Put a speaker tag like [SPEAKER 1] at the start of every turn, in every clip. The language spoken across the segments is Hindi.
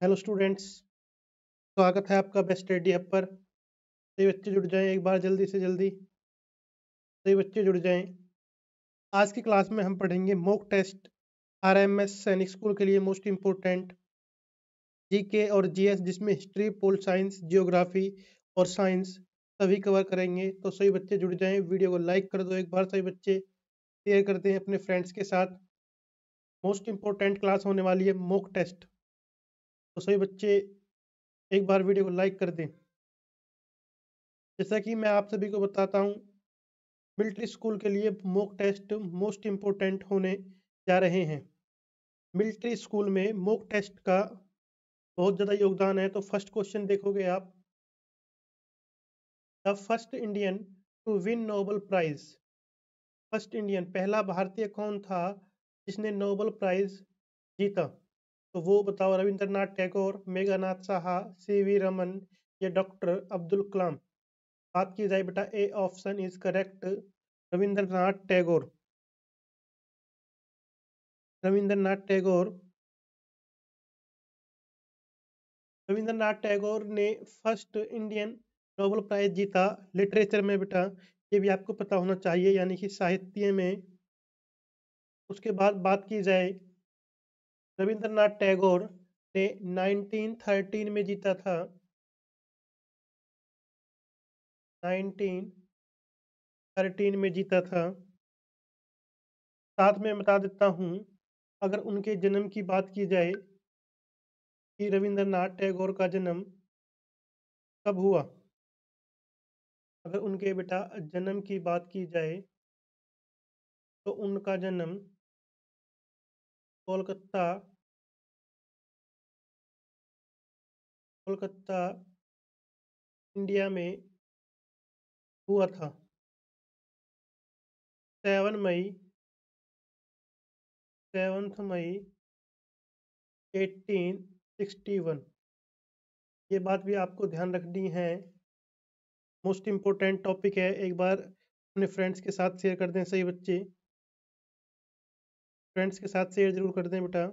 [SPEAKER 1] हेलो स्टूडेंट्स, स्वागत है आपका बेस्ट स्टडी हब पर। सभी बच्चे जुड़ जाएं एक बार जल्दी से जल्दी। सभी बच्चे जुड़ जाएं। आज की क्लास में हम पढ़ेंगे मॉक टेस्ट आरएमएस सैनिक स्कूल के लिए मोस्ट इम्पोर्टेंट जीके और जीएस, जिसमें हिस्ट्री, पोल साइंस, जियोग्राफी और साइंस सभी कवर करेंगे। तो सभी बच्चे जुड़ जाएं, वीडियो को लाइक कर दो एक बार, सभी बच्चे शेयर करते हैं अपने फ्रेंड्स के साथ। मोस्ट इम्पोर्टेंट क्लास होने वाली है मॉक टेस्ट, तो सभी बच्चे एक बार वीडियो को लाइक कर दें। जैसा कि मैं आप सभी को बताता हूँ, मिलिट्री स्कूल के लिए मॉक टेस्ट मोस्ट इम्पोर्टेंट होने जा रहे हैं। मिलिट्री स्कूल में मॉक टेस्ट का बहुत ज़्यादा योगदान है। तो फर्स्ट क्वेश्चन देखोगे आप, the first Indian to win Nobel prize. First Indian, पहला भारतीय कौन था जिसने नोबल प्राइज जीता? तो वो बताओ, रविंद्रनाथ टैगोर, मेघनाथ साहा, सीवी रमन या डॉक्टर अब्दुल कलाम? बात की जाए बेटा, A option is correct, Rabindranath Tagore. Rabindranath Tagore, Rabindranath Tagore ने फर्स्ट इंडियन नोबेल प्राइज जीता लिटरेचर में बेटा। ये भी आपको पता होना चाहिए, यानी कि साहित्य में। उसके बाद बात की जाए, रविंद्रनाथ टैगोर ने 1913 में जीता था। 1913 में जीता था। साथ में बता देता हूँ, अगर उनके जन्म की बात की जाए कि रविंद्रनाथ टैगोर का जन्म कब हुआ, अगर उनके बेटा जन्म की बात की जाए तो उनका जन्म कोलकाता कोलकाता इंडिया में हुआ था। 7 मई 7 मई 1861। ये बात भी आपको ध्यान रखनी है, मोस्ट इम्पोर्टेंट टॉपिक है। एक बार अपने फ्रेंड्स के साथ शेयर कर दें सही बच्चे, फ्रेंड्स के साथ शेयर जरूर कर दें बेटा।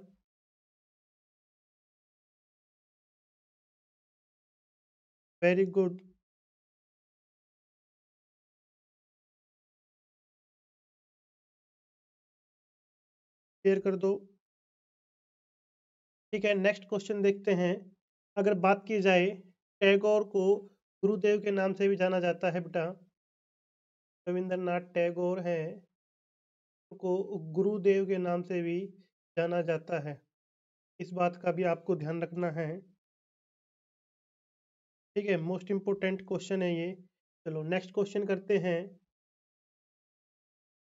[SPEAKER 1] वेरी गुड, शेयर कर दो। ठीक है, नेक्स्ट क्वेश्चन देखते हैं। अगर बात की जाए, टैगोर को गुरुदेव के नाम से भी जाना जाता है बेटा। रविंद्रनाथ टैगोर हैं, को गुरुदेव के नाम से भी जाना जाता है। इस बात का भी आपको ध्यान रखना है। ठीक है, मोस्ट इम्पोर्टेंट क्वेश्चन है ये। चलो नेक्स्ट क्वेश्चन करते हैं।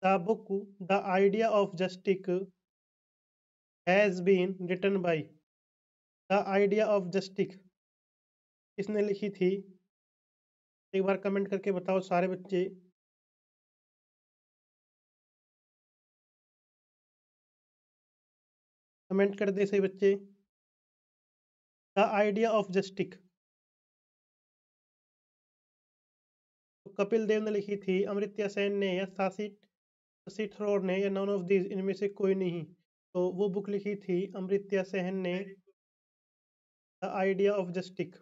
[SPEAKER 1] The book the idea of justice has been written by. The idea of justice किसने लिखी थी? एक बार कमेंट करके बताओ सारे बच्चे। कमेंट कर दे सही बच्चे। द आइडिया ऑफ जस्टिक, तो कपिल देव ने लिखी थी, अमर्त्य सेन ने, या शशि शशि थरूर ने, या नॉन ऑफ दीज, इनमें से कोई नहीं। तो वो बुक लिखी थी अमर्त्य सेन ने, the idea of justice.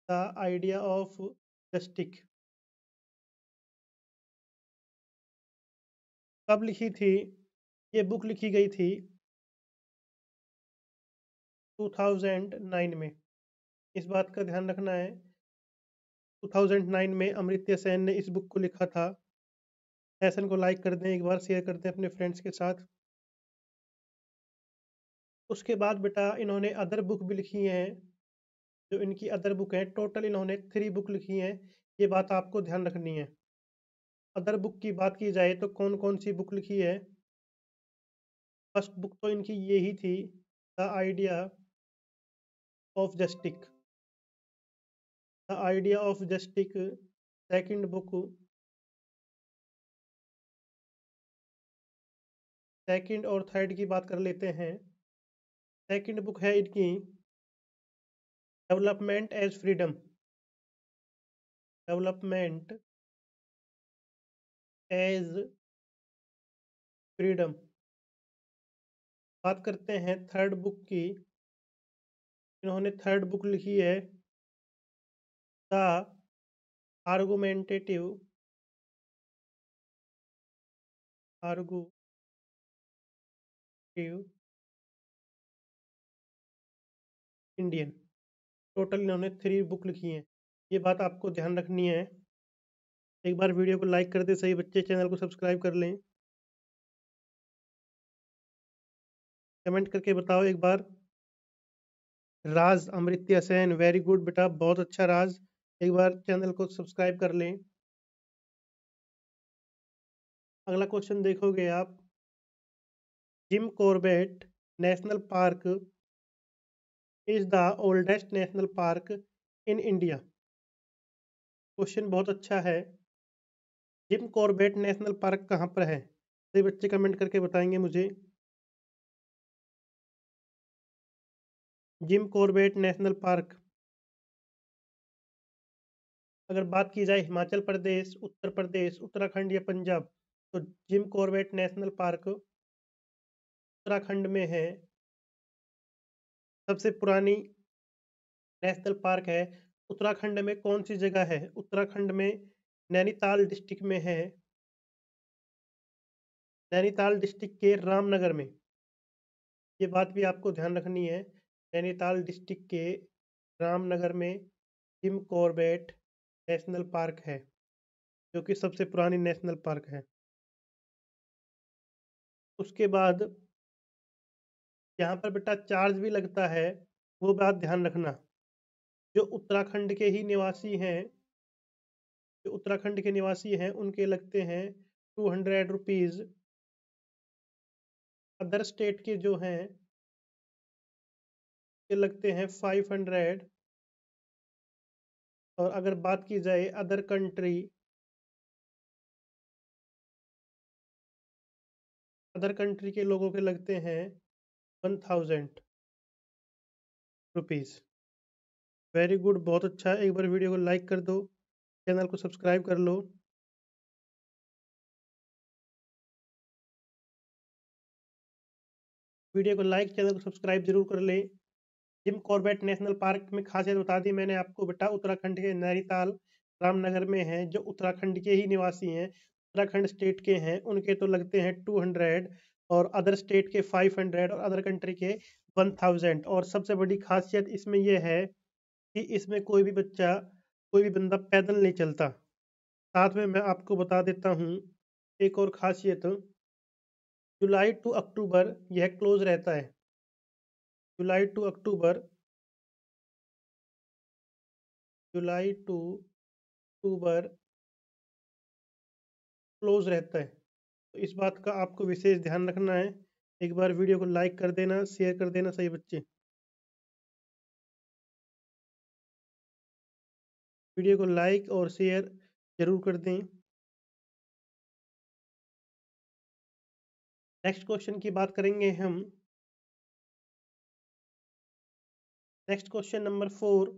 [SPEAKER 1] The idea of justice कब लिखी थी? ये बुक लिखी गई थी 2009 में। इस बात का ध्यान रखना है, 2009 में अमर्त्य सेन ने इस बुक को लिखा था। सेशन को लाइक कर दें एक बार, शेयर कर दें अपने फ्रेंड्स के साथ। उसके बाद बेटा इन्होंने अदर बुक भी लिखी हैं। जो इनकी अदर बुक है, टोटल इन्होंने 3 बुक लिखी हैं। ये बात आपको ध्यान रखनी है। अदर बुक की बात की जाए तो कौन कौन सी बुक लिखी है? फर्स्ट बुक तो इनकी ये ही थी, the idea of justice. The idea of justice. Second book, second और थर्ड की बात कर लेते हैं। सेकंड बुक है इनकी development as freedom. Development as freedom. बात करते हैं थर्ड बुक की। इन्होंने थर्ड बुक लिखी है द आर्गुमेंटेटिव इंडियन। टोटल इन्होंने 3 बुक लिखी हैं। ये बात आपको ध्यान रखनी है। एक बार वीडियो को लाइक कर दे सही बच्चे, चैनल को सब्सक्राइब कर लें। कमेंट करके बताओ एक बार। राज अमृत्य सेन, वेरी गुड बेटा, बहुत अच्छा राज। एक बार चैनल को सब्सक्राइब कर लें। अगला क्वेश्चन देखोगे आप। Jim Corbett national park is the oldest national park in India. Question बहुत अच्छा है। जिम कॉर्बेट नेशनल पार्क कहाँ पर है? सभी बच्चे कमेंट करके बताएंगे मुझे। जिम कॉर्बेट नेशनल पार्क, अगर बात की जाए हिमाचल प्रदेश, उत्तर प्रदेश, उत्तराखंड या पंजाब, तो Jim Corbett national park Uttarakhand में है। सबसे पुरानी नेशनल पार्क है। उत्तराखंड में कौन सी जगह है? उत्तराखंड में नैनीताल डिस्ट्रिक्ट में है। नैनीताल डिस्ट्रिक्ट के रामनगर में। ये बात भी आपको ध्यान रखनी है। नैनीताल डिस्ट्रिक्ट के रामनगर में जिम कॉर्बेट नेशनल पार्क है, जो कि सबसे पुरानी नेशनल पार्क है। उसके बाद यहाँ पर बेटा चार्ज भी लगता है, वो बात ध्यान रखना। जो उत्तराखंड के ही निवासी हैं, जो उत्तराखंड के निवासी हैं उनके लगते हैं 200 रुपीज़। अदर स्टेट के जो हैं के लगते हैं 500। और अगर बात की जाए अदर कंट्री के लोगों के लगते हैं 1000 रुपीज़। वेरी गुड, बहुत अच्छा। एक बार वीडियो को लाइक कर दो, चैनल को सब्सक्राइब कर लो। वीडियो को लाइक, चैनल को सब्सक्राइब जरूर कर ले। जिम कॉर्बेट नेशनल पार्क में खासियत बता दी मैंने आपको बेटा। उत्तराखंड के नैनीताल रामनगर में है। जो उत्तराखंड के ही निवासी हैं, उत्तराखंड स्टेट के हैं, उनके तो लगते हैं 200, और अदर स्टेट के 500, और अदर कंट्री के 1000। और सबसे बड़ी खासियत इसमें यह है कि इसमें कोई भी बंदा पैदल नहीं चलता। साथ में मैं आपको बता देता हूँ एक और खासियत। जुलाई टू अक्टूबर यह क्लोज रहता है। July to October July to October close रहता है। तो इस बात का आपको विशेष ध्यान रखना है। एक बार वीडियो को लाइक कर देना, शेयर कर देना सही बच्चे। वीडियो को लाइक और शेयर जरूर कर दें। नेक्स्ट क्वेश्चन की बात करेंगे हम। Next question number 4।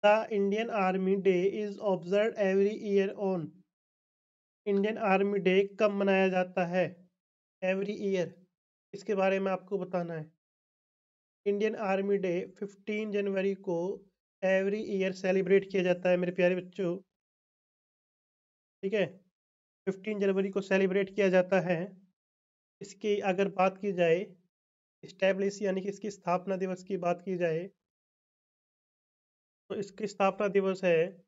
[SPEAKER 1] The Indian army day is observe every year on. Indian army day कब मनाया जाता है? Every year. इसके बारे में आपको बताना है। इंडियन आर्मी डे 15 जनवरी को एवरी ईयर सेलिब्रेट किया जाता है मेरे प्यारे बच्चों। ठीक है, 15 जनवरी को सेलिब्रेट किया जाता है। इसकी अगर बात की जाए, इस्टेब्लिश यानी कि इसकी स्थापना दिवस की बात की जाए, तो इसकी स्थापना दिवस है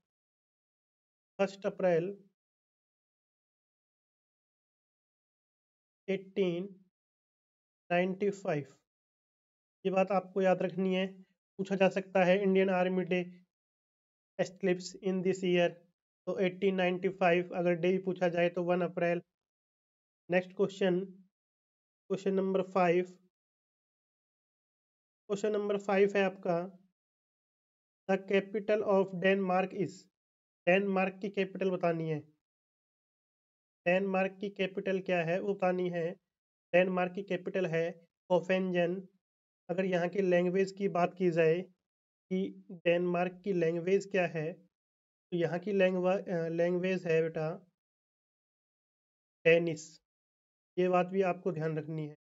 [SPEAKER 1] 1 अप्रैल 1895। ये बात आपको याद रखनी है। पूछा जा सकता है इंडियन आर्मी डे एस्क्लिप्स इन दिस ईयर, तो 1895 अगर डे पूछा जाए तो 1 अप्रैल। Next question, question number 5। Question number 5 है आपका, the capital of Denmark is. Denmark की कैपिटल बतानी है। डेनमार्क की कैपिटल क्या है वो बतानी है। डेनमार्क की कैपिटल है कोपेनहेगन। अगर यहाँ की लैंग्वेज की बात की जाए कि डेनमार्क की लैंग्वेज क्या है, तो यहाँ की लैंग्वेज है बेटा डेनिश। ये बात भी आपको ध्यान रखनी है।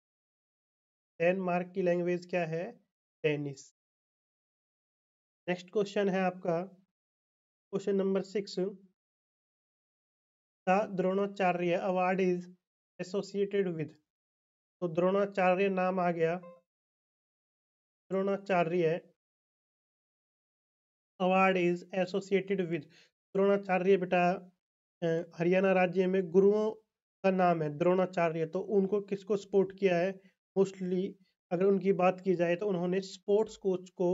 [SPEAKER 1] डेनमार्क की लैंग्वेज क्या है? डेनिश। नेक्स्ट क्वेश्चन है आपका question number 6। The Dronacharya award is associated with. तो द्रोणाचार्य नाम आ गया। Dronacharya award is associated with. Dronacharya बेटा हरियाणा राज्य में गुरुओं का नाम है द्रोणाचार्य। तो उनको किसको सपोर्ट किया है? मोस्टली अगर उनकी बात की जाए तो उन्होंने स्पोर्ट्स कोच को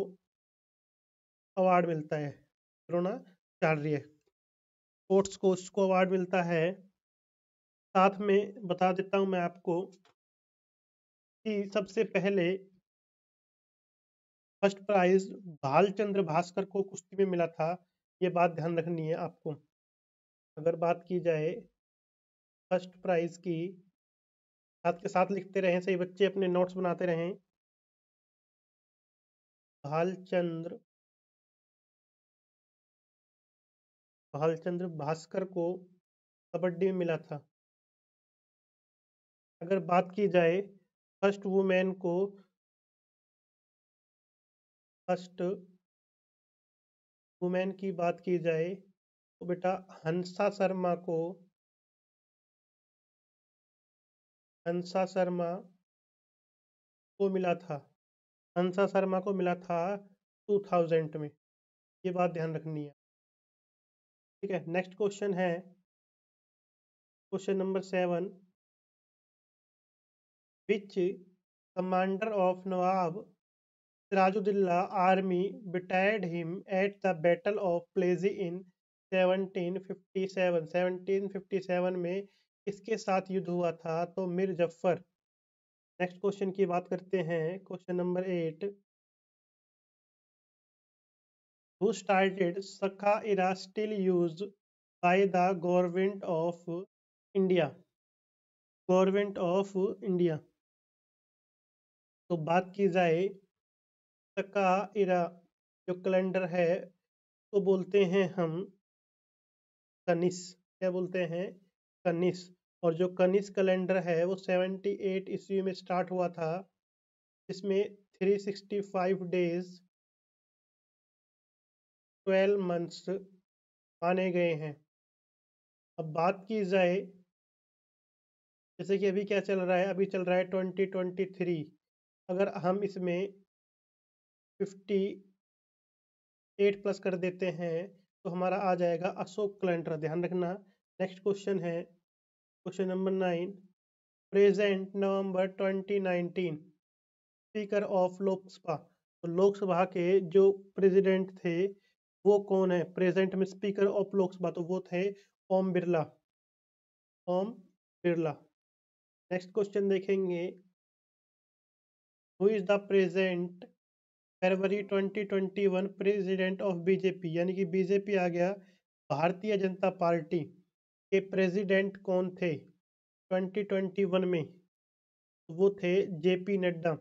[SPEAKER 1] अवार्ड मिलता है। द्रोणाचार्य स्पोर्ट्स कोच को अवार्ड मिलता है। साथ में बता देता हूं मैं आपको कि सबसे पहले फर्स्ट प्राइज भालचंद्र भास्कर को कुश्ती में मिला था। ये बात ध्यान रखनी है आपको। अगर बात की जाए फर्स्ट प्राइज की, साथ के साथ लिखते रहें, सही बच्चे अपने नोट्स बनाते रहें। भालचंद्र भालचंद्र भास्कर को कबड्डी में मिला था। अगर बात की जाए फर्स्ट वुमेन को, फर्स्ट वुमेन की बात की जाए तो बेटा हंसा शर्मा को मिला था। हंसा शर्मा को मिला था 2000 में। ये बात ध्यान रखनी है। ठीक है, नेक्स्ट क्वेश्चन है question number 7। Which commander of Nawab Sirajuddaulah army betrayed him at the Battle of Plassey in 1757। 1757 में किसके साथ युद्ध हुआ था? तो मीर जफर। नेक्स्ट क्वेश्चन की बात करते हैं question number 8। Who started Sakha era still used by the government of India? Government of India. तो बात की जाए सका इरा जो कैलेंडर है तो बोलते हैं हम कनिस। क्या बोलते हैं? कनिस। और जो कनिस कैलेंडर है वो 78 ईस्वी में स्टार्ट हुआ था, जिसमें 365 डेज 12 मंथ्स माने गए हैं। अब बात की जाए जैसे कि अभी क्या चल रहा है, अभी चल रहा है 2023। अगर हम इसमें 58 प्लस कर देते हैं तो हमारा आ जाएगा अशोक कैलेंडर। ध्यान रखना। नेक्स्ट क्वेश्चन है question number 9। Present November 2019 speaker of Lok Sabha. तो लोकसभा के जो प्रेसिडेंट थे वो कौन है प्रेजेंट में स्पीकर ऑफ लोकसभा? तो वो थे ओम बिरला। ओम बिरला। नेक्स्ट क्वेश्चन देखेंगे। Who is the present February 2021 president of BJP? यानी कि बीजेपी आ गया, भारतीय जनता पार्टी के प्रेसिडेंट कौन थे 2021 में? वो थे जेपी नड्डा।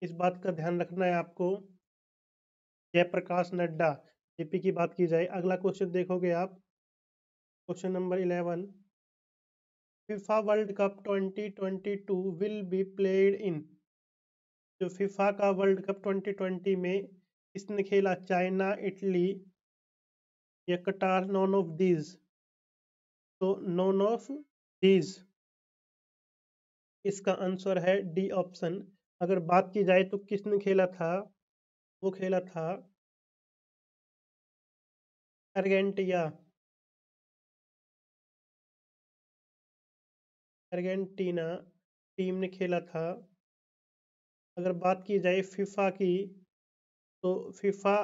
[SPEAKER 1] इस बात का ध्यान रखना है आपको। जयप्रकाश नड्डा। जेपी की बात की जाए। अगला क्वेश्चन देखोगे आप question number 11। FIFA world cup 2022 will be played in. जो फीफा का वर्ल्ड कप 2020 में किसने खेला? चाइना, इटली या कटार? None of these. तो नॉन ऑफ दीज इसका आंसर है डी ऑप्शन। अगर बात की जाए तो किसने खेला था? वो खेला था अर्जेंटीना। अर्जेंटीना टीम ने खेला था। अगर बात की जाए फीफा की तो FIFA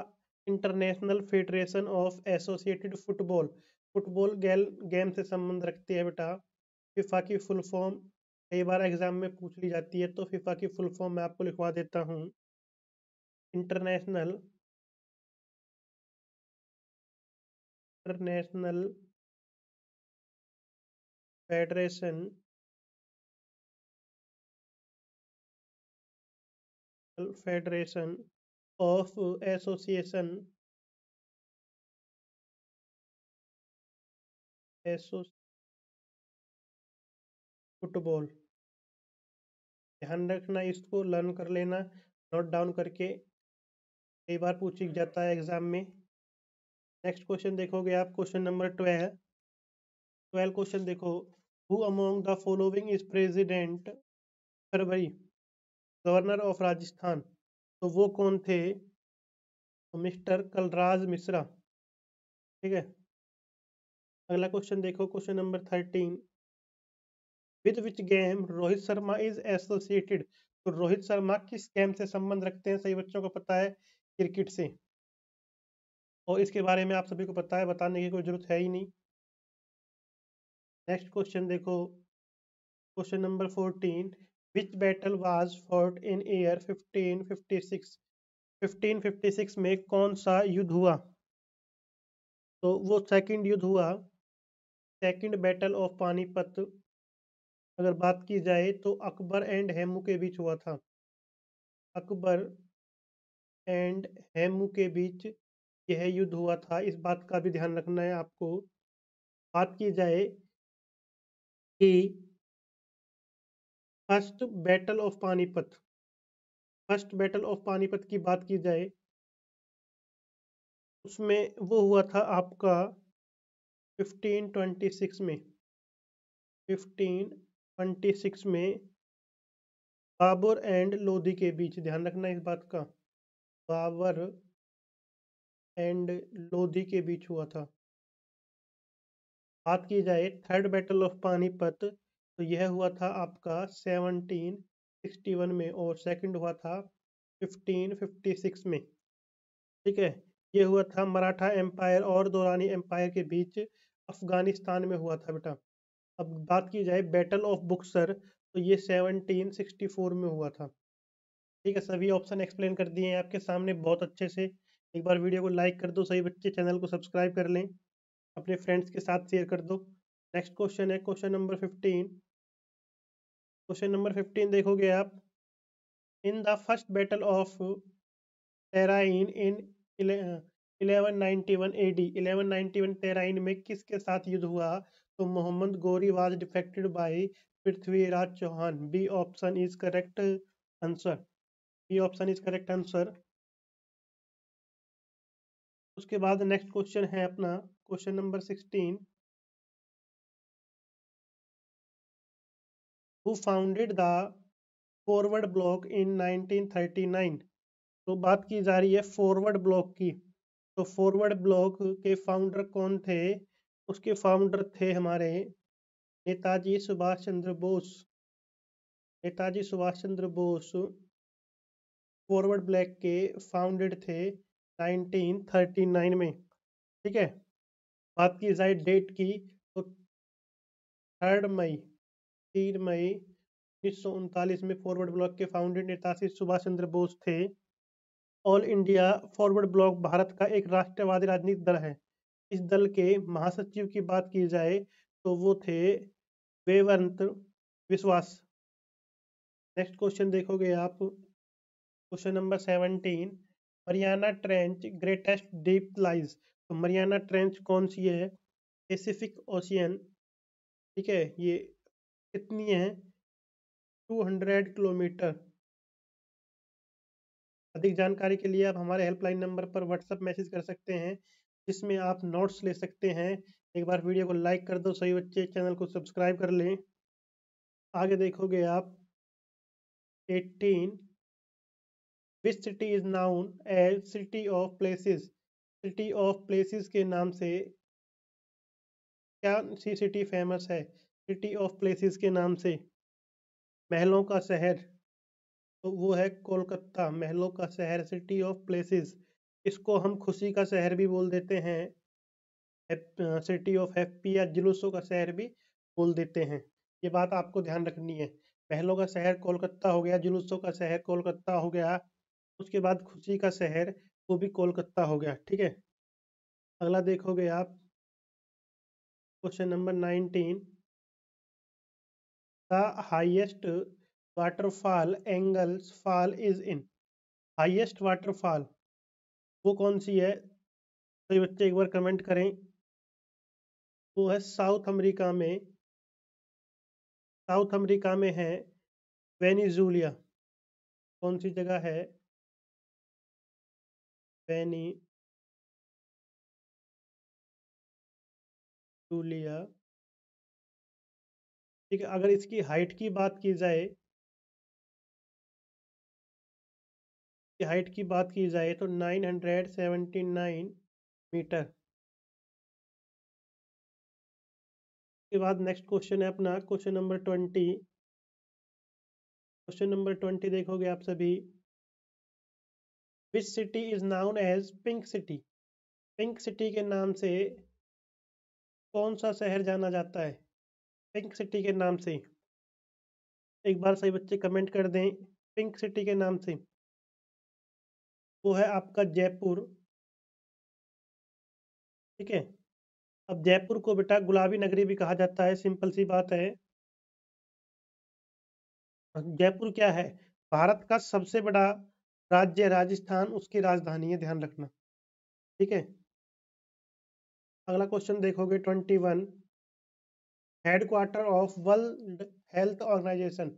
[SPEAKER 1] international federation of associated football. Football game से संबंध रखती है बेटा। फीफा की फुल फॉर्म कई बार एग्जाम में पूछ ली जाती है, तो फीफा की फुल फॉर्म मैं आपको लिखवा देता हूँ। International international federation federation of association एसो फुटबॉल। ध्यान रखना, इसको लर्न कर लेना, नोट डाउन करके, कई बार पूछ जाता है एग्जाम में। नेक्स्ट क्वेश्चन देखोगे आप, क्वेश्चन नंबर 12 क्वेश्चन देखो, who among the following is president February governor of Rajasthan, तो वो कौन थे? तो मिस्टर कलराज मिश्रा। ठीक है। अगला क्वेश्चन देखो, question number 13, with which game Rohit Sharma is associated, तो रोहित शर्मा किस गेम से संबंध रखते हैं? सही बच्चों को पता है, क्रिकेट से, और इसके बारे में आप सभी को पता है, बताने की कोई जरूरत है ही नहीं। नेक्स्ट क्वेश्चन देखो, question number 14, which battle was fought in year 1556, 1556 में कौन सा युद्ध हुआ? तो वो सेकंड युद्ध हुआ, सेकंड बैटल ऑफ पानीपत। अगर बात की जाए तो अकबर एंड हेमू के बीच हुआ था, अकबर एंड हेमू के बीच यह युद्ध हुआ था, इस बात का भी ध्यान रखना है आपको। बात की जाए कि first battle of Panipat, first battle of Panipat की बात की जाए, उसमें वो हुआ था आपका 1526 में, 1526 में बाबर एंड लोधी के बीच, ध्यान रखना इस बात का, बाबर एंड लोधी के बीच हुआ था। बात की जाए थर्ड बैटल ऑफ पानीपत, तो यह हुआ था आपका 1761 में, और सेकंड हुआ था 1556 में। ठीक है। ये हुआ था मराठा एम्पायर और दुरानी एम्पायर के बीच, अफगानिस्तान में हुआ था बेटा। अब बात की जाए बैटल ऑफ बुक्सर, तो ये 1764 में हुआ था। ठीक है, सभी ऑप्शन एक्सप्लेन कर दिए हैं आपके सामने बहुत अच्छे से। एक बार वीडियो को लाइक कर दो सही बच्चे, चैनल को सब्सक्राइब कर लें, अपने फ्रेंड्स के साथ शेयर कर दो। नेक्स्ट क्वेश्चन है क्वेश्चन नंबर 15, क्वेश्चन नंबर 15 देखोगे आप, in the first battle of Tarain in 1191 AD, 1191 Tarain में किसके साथ युद्ध हुआ? तो Mohammad Ghori was defeated by Prithviraj Chauhan. B option is correct answer, B option is correct answer. उसके बाद नेक्स्ट क्वेश्चन है अपना question number 16, who founded the forward bloc in 1939, तो बात की जा रही है फॉरवर्ड ब्लॉक की, तो फॉरवर्ड ब्लॉक के फाउंडर कौन थे? उसके फाउंडर थे हमारे नेताजी सुभाष चंद्र बोस, नेताजी सुभाष चंद्र बोस फॉरवर्ड ब्लॉक के फाउंडेड थे 1939 में। ठीक है। बात की जाए डेट की, तो 3 मई 1939 में फॉरवर्ड ब्लॉक के फाउंडेड नेताजी सुभाष चंद्र बोस थे। All India forward block Bharat का एक राष्ट्रवादी राजनीतिक दल है। इस दल के महासचिव की बात की जाए तो वो थे वेवंत विश्वास। नेक्स्ट क्वेश्चन देखोगे आप, question number 17, Mariana trench greatest deep lies, तो मरियाना ट्रेंच कौन सी है? Pacific ocean. ठीक है। ये कितनी है? 200 किलोमीटर। अधिक जानकारी के लिए आप हमारे हेल्पलाइन नंबर पर व्हाट्सएप मैसेज कर सकते हैं, जिसमें आप नोट्स ले सकते हैं। एक बार वीडियो को लाइक कर दो सही बच्चे, चैनल को सब्सक्राइब कर लें। आगे देखोगे आप 18, which city is known as city of palaces, city of palaces के नाम से क्या सी सिटी फेमस है? सिटी ऑफ प्लेसेस के नाम से महलों का शहर, तो वो है कोलकाता, महलों का शहर, सिटी ऑफ प्लेसेस। इसको हम खुशी का शहर भी बोल देते हैं, सिटी ऑफ हैप्पी, या जुलूसों का शहर भी बोल देते हैं। ये बात आपको ध्यान रखनी है। महलों का शहर कोलकाता हो गया, जुलूसों का शहर कोलकाता हो गया, उसके बाद खुशी का शहर वो भी कोलकाता हो गया। ठीक है। अगला देखोगे आप question number 19, the highest waterfall angles fall is in, highest waterfall वो कौन सी है? तो ये बच्चे एक बार कमेंट करें। वो है साउथ अमेरिका में, साउथ अमेरिका में है वेनिजुलिया कौन सी जगह है? वेनिजुलिया। ठीक है, अगर इसकी हाइट की बात की जाए, तो 979 मीटर। के बाद नेक्स्ट क्वेश्चन है अपना क्वेश्चन नंबर 20। क्वेश्चन नंबर 20 देखोगे आप सभी। Which city is known as pink city? Pink city के नाम से कौन सा शहर जाना जाता है? पिंक सिटी के नाम से एक बार सही बच्चे कमेंट कर दें। पिंक सिटी के नाम से वो है आपका जयपुर। ठीक है, अब जयपुर को बेटा गुलाबी नगरी भी कहा जाता है, सिंपल सी बात है। जयपुर क्या है? भारत का सबसे बड़ा राज्य राजस्थान, उसकी राजधानी है, ध्यान रखना। ठीक है, अगला क्वेश्चन देखोगे 21। Headquarter of world health organization,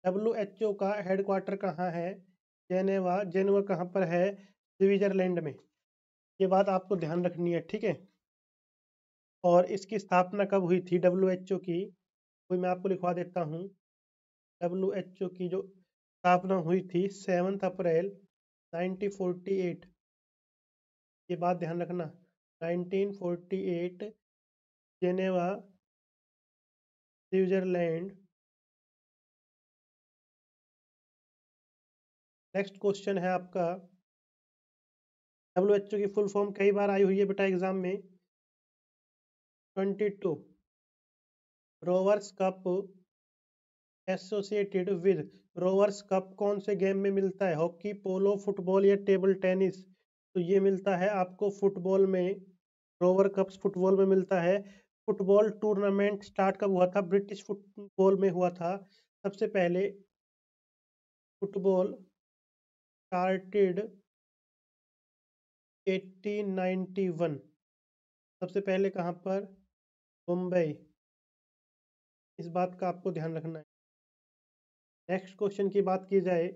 [SPEAKER 1] WHO का हेडक्वार्टर कहाँ है? जेनेवा। जेनेवा कहाँ पर है? स्विट्जरलैंड में। ये बात आपको ध्यान रखनी है, ठीक है। और इसकी स्थापना कब हुई थी WHO की? कोई मैं आपको लिखवा देता हूँ। WHO की जो स्थापना हुई थी 7 अप्रैल 1948। ये बात ध्यान रखना, 1948, जेनेवा, स्विट्जरलैंड। नेक्स्ट क्वेश्चन है आपका, WHO की फुल फॉर्म कई बार आई हुई है बेटा एग्जाम में। 22, Rovers cup associated with. Rovers cup कौन से गेम में मिलता है? हॉकी, पोलो, फुटबॉल या टेबल टेनिस? तो ये मिलता है आपको फुटबॉल में। रोवर कप्स फुटबॉल में मिलता है। फुटबॉल टूर्नामेंट स्टार्ट कब हुआ था? ब्रिटिश फुटबॉल में हुआ था सबसे पहले। Football started 1891। सबसे पहले कहाँ पर? मुंबई। इस बात का आपको ध्यान रखना है। नेक्स्ट क्वेश्चन की बात की जाए,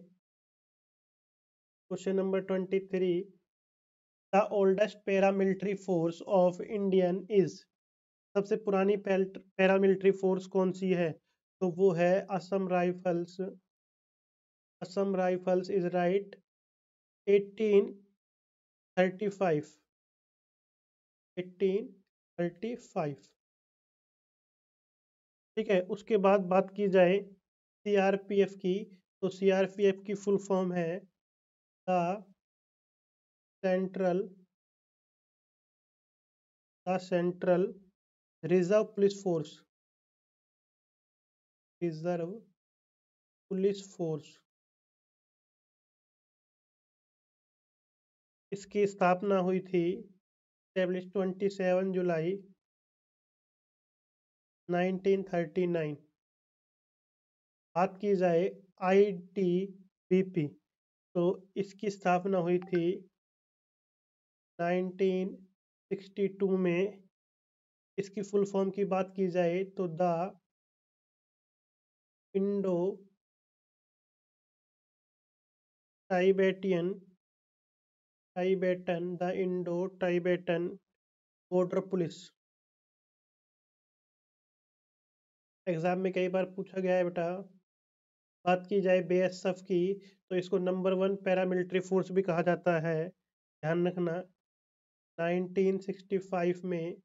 [SPEAKER 1] question number 23। The oldest paramilitary force of Indian is. सबसे पुरानी पैरामिलिट्री फोर्स कौन सी है? तो वो है Assam rifles. Assam rifles is right. 1835। 1835। ठीक है, उसके बाद बात की जाए CRPF की, तो CRPF की फुल फॉर्म है the central central reserve police force. Reserve police force. इसकी स्थापना हुई थी 27 जुलाई 1939। बात की जाए ITBP, तो इसकी स्थापना हुई थी 1962 में। इसकी फुल फॉर्म की बात की जाए तो the Indo Tibetan the Indo Tibetan border police. Exam में कई बार पूछा गया है बेटा। बात की जाए BSF की, तो इसको नंबर 1 पैरामिलिट्री फोर्स भी कहा जाता है, ध्यान रखना। 1965 में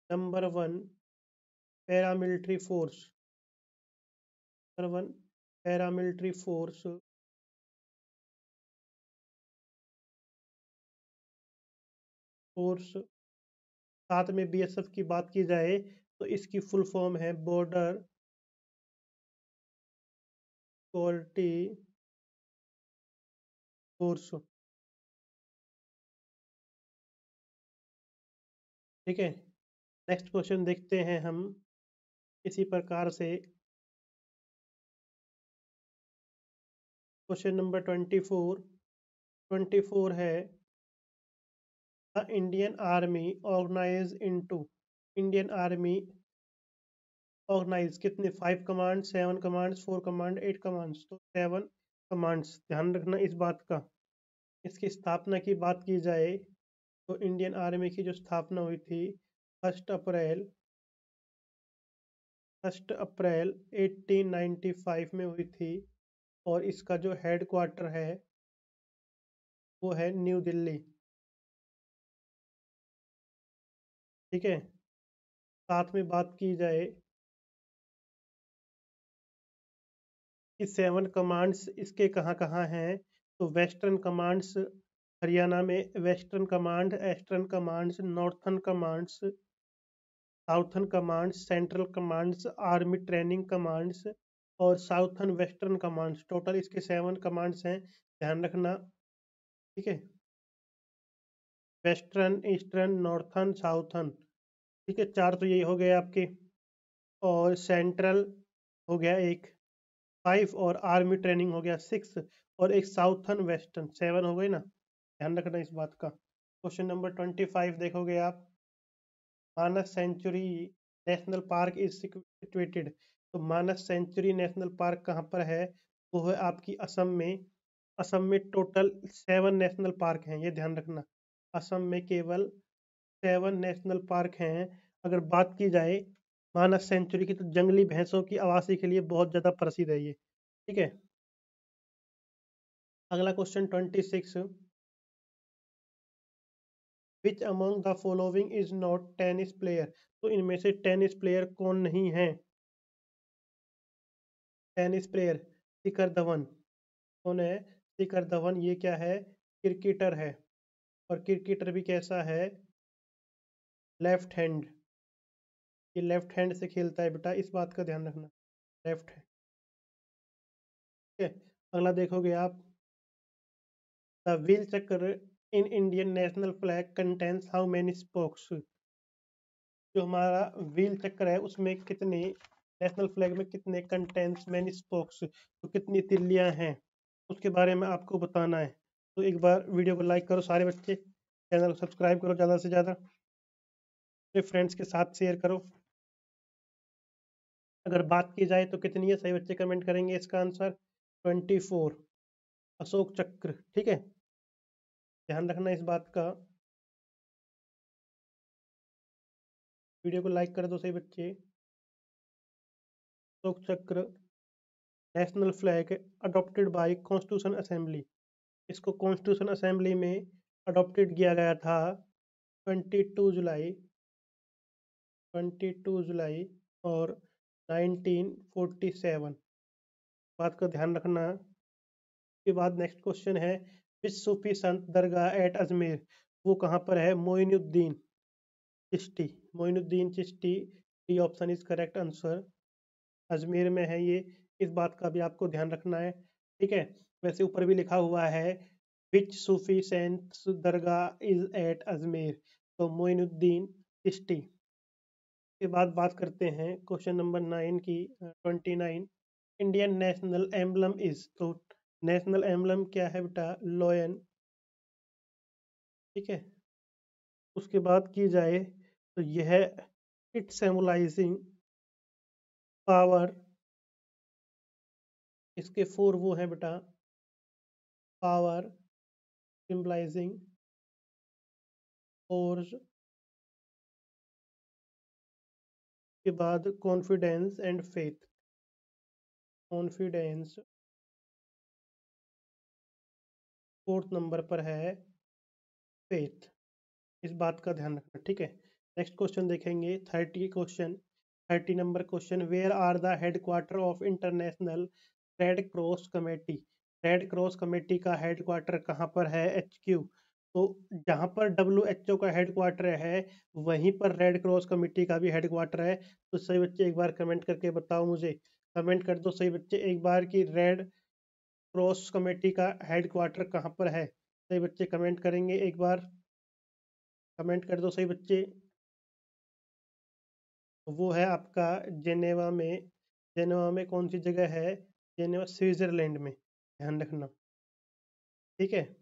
[SPEAKER 1] number 1 paramilitary force, number 1 paramilitary force. साथ में BSF की बात की जाए तो इसकी फुल फॉर्म है बॉर्डर सिक्योरिटी फोर्स। ठीक है, नेक्स्ट क्वेश्चन देखते हैं हम इसी प्रकार से। क्वेश्चन नंबर 24 है the Indian army organize into. Indian army organize कितने 5 कमांड, 7 कमांड्स, 4 कमांड, 8 कमांड्स, तो 7 कमांड्स, ध्यान रखना इस बात का। इसकी स्थापना की बात की जाए तो इंडियन आर्मी की जो स्थापना हुई थी 1 अप्रैल 1895 में हुई थी, और इसका जो हेड क्वार्टर है वो है न्यू दिल्ली। ठीक है, साथ में बात की जाए कि 7 कमांड्स इसके कहाँ कहाँ हैं, तो वेस्टर्न कमांड्स हरियाणा में western command, eastern commands, northern commands, southern commands, central commands, army training commands और साउथर्न वेस्टर्न कमांड्स। टोटल इसके 7 कमांड्स हैं, ध्यान रखना। ठीक है, वेस्टर्न, ईस्टर्न, नॉर्थर्न, साउथर्न। ठीक है, 4 तो यही हो गए आपके, और सेंट्रल हो गया एक, 5, और आर्मी ट्रेनिंग हो गया 6, और एक साउथर्न वेस्टर्न, 7 हो गए ना, ध्यान रखना इस बात का। क्वेश्चन नंबर 25 देखोगे आप, Manas sanctuary national park is situated. तो मानस सेंचुरी नेशनल पार्क कहाँ पर है, वो है आपकी असम में। असम में टोटल 7 नेशनल पार्क हैं, ये ध्यान रखना। असम में केवल 7 नेशनल पार्क हैं। अगर बात की जाए मानस सेंचुरी की, तो जंगली भैंसों की आवासी के लिए बहुत ज़्यादा प्रसिद्ध है ये। ठीक है, अगला question 26, which among the following is not tennis player. तो इनमें से टेनिस प्लेयर कौन नहीं है। Tennis player Shikhar Dhawan. कौन है, शिखर धवन। ये क्या है, क्रिकेटर है, और क्रिकेटर भी कैसा है, लेफ्ट हैंड। ये लेफ्ट हैंड से खेलता है बेटा, इस बात का ध्यान रखना, लेफ्ट है। ठीक है, अगला देखोगे आप, द व्हील चक्र in Indian national flag contains how many spokes. जो हमारा व्हील चक्र है उसमें कितने, नेशनल फ्लैग में कितने कंटेन्स मैनी स्पोक्स, तो कितनी तिल्लियां हैं, उसके बारे में आपको बताना है। तो एक बार वीडियो को लाइक करो सारे बच्चे, चैनल को सब्सक्राइब करो ज़्यादा से ज़्यादा, अपने फ्रेंड्स के साथ शेयर करो। अगर बात की जाए तो कितनी है, सही बच्चे कमेंट करेंगे इसका आंसर 24 अशोक चक्र। ठीक है, ध्यान रखना इस बात का। वीडियो को लाइक कर दो सही बच्चे। अशोक चक्र national flag adopted by constitution assembly. इसको कॉन्स्टिट्यूशन असेंबली में अडॉप्टेड किया गया था 22 जुलाई 22 जुलाई और 1947। बात का ध्यान रखना। के बाद नेक्स्ट क्वेश्चन है, which Sufi Sant Dargah eight Ajmer. वो कहाँ पर है, Moinuddin Chishti. Moinuddin Chishti, D option is correct answer. Ajmer में है ये, इस बात का भी आपको ध्यान रखना है। ठीक है, वैसे ऊपर भी लिखा हुआ है which Sufi saint dargah is at Ajmer, तो मोइनुद्दीन चिश्ती। के बाद बात करते हैं क्वेश्चन नंबर 9 की, 29, इंडियन नेशनल एम्बलम इज। तो नेशनल एम्बलम क्या है बेटा, लॉयन। ठीक है, उसके बाद की जाए तो यह है इट सिंबलाइजिंग पावर। इसके 4 वो है बेटा, पावर, सिंबलाइजिंग फोर्स, के बाद confidence and faith. Confidence 4th number पर है, फेथ, इस बात का ध्यान रखना। ठीक है, नेक्स्ट क्वेश्चन देखेंगे 30 question, 30 number question, where are the headquarter of international red cross committee. Red cross committee का हेड क्वार्टर कहाँ पर है, HQ। तो जहाँ पर WHO का हेड क्वार्टर है वहीं पर रेड क्रॉस कमेटी का भी हेड क्वार्टर है। तो सही बच्चे एक बार कमेंट करके बताओ मुझे, कमेंट कर दो सही बच्चे एक बार कि रेड क्रॉस कमेटी का हेड क्वार्टर कहाँ पर है। सही बच्चे कमेंट करेंगे एक बार, कमेंट कर दो सही बच्चे। वो है आपका जेनेवा में। जेनेवा में कौन सी जगह है, जेनेवा स्विट्जरलैंड में, ध्यान रखना। ठीक है,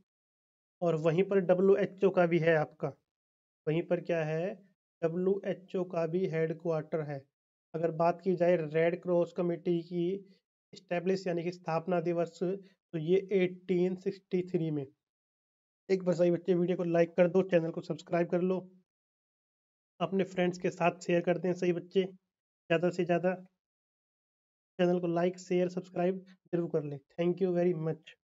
[SPEAKER 1] और वहीं पर WHO का भी है आपका, वहीं पर क्या है, WHO का भी हेड क्वार्टर है। अगर बात की जाए रेड क्रॉस कमेटी की इस्टेब्लिश यानी कि स्थापना दिवस, तो ये 1863 में। एक बार सभी बच्चे वीडियो को लाइक कर दो, चैनल को सब्सक्राइब कर लो, अपने फ्रेंड्स के साथ शेयर कर दें सही बच्चे, ज़्यादा से ज़्यादा चैनल को लाइक शेयर सब्सक्राइब जरूर कर लें। Thank you very much.